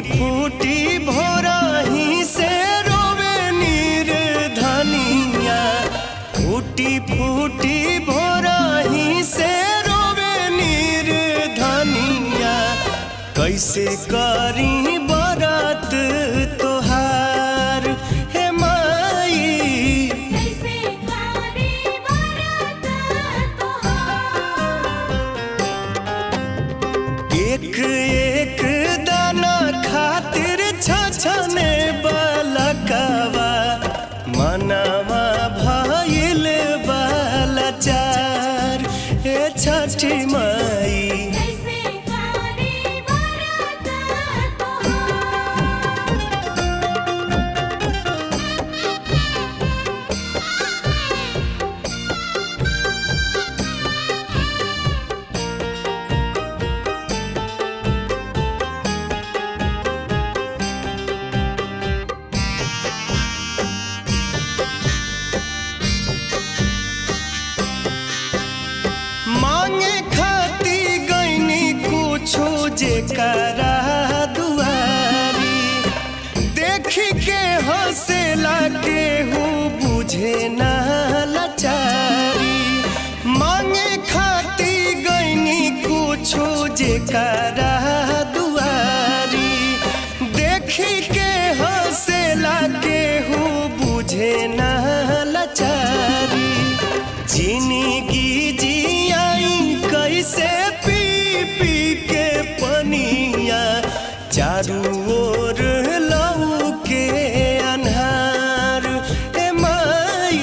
फूटी भोरही से रोवे नीर धनिया। फूटी फूटी भोरही से रोवे नीर धनिया। कैसे करी बरत तोहार हे माई। कैसे करी बरत तोहार। एक एक दाना खातिर छछने बलकवा। मनवा भइल बालाचार हे छठी माई। कैसे करी बरत तोहार। मांगे खाती गईनी कुछो जेकरा दुआरी। देखी के हंसेला केहू बुझे ना लाचारी। मांगे खाती गईनी कुछो जेकरा दुआरी। देखी के हंसेला केहू बुझे ना लाचारी। जिंदगी जियाई कैसे पी पी के पनिया। चारू ओर लऊ के अन्हार ए माई।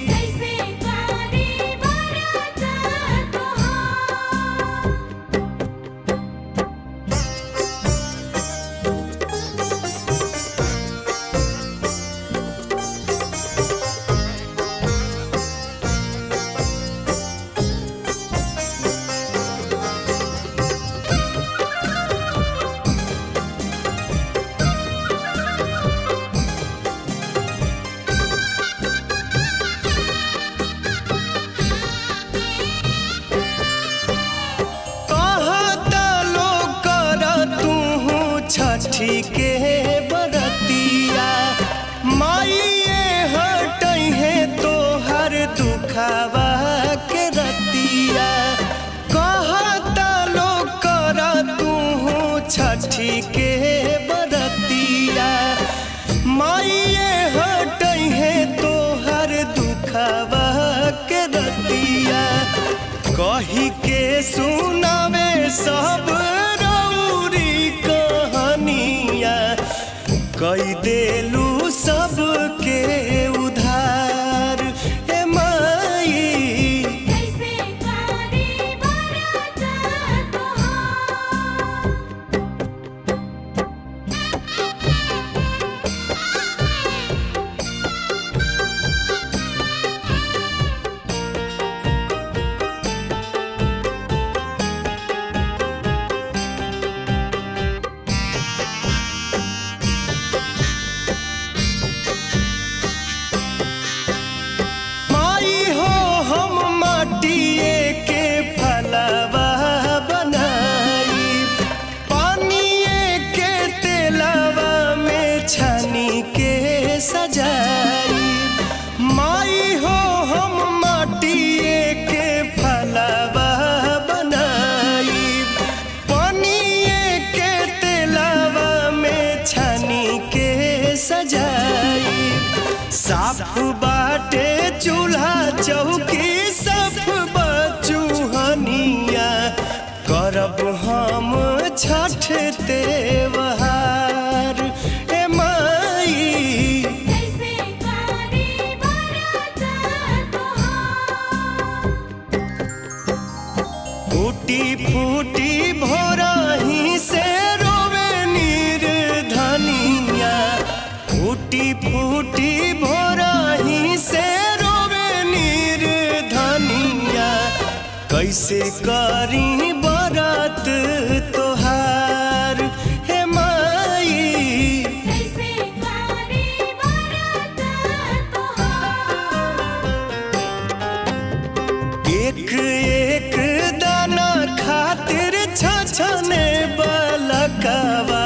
कैसे करी बरत तोहार। छठी के बरतिया। माइए हटई है तोहर दुखावा के रतिया। कहता लो कर तू छठी के बरतिया। माइए हटई है तोहर दुखावा के रतिया। कही के सुनावे सब कई देलू सबके उधार हे माई। कैसे करी बरत तोहार। सजाई माई हो हम माटिए के फलवा बनाई। पानिए के तेलावा में छानी के सजाई। साफ बाटे चूल्हा चौकी साफ बचूहनिया। करब हम छठ त्योहार ए माई। कैसे करी बरत तोहार। फूटी फूटी भोरही से रोवे नीर धनिया। फूटी फूटी भोरही से रोवे नीर धनिया। कैसे करी बरत तोहार हे माई। कैसे करी बरत तोहार। एक एक दाना खातिर छछने बलकवा।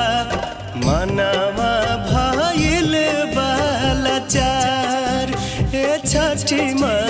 छठी माई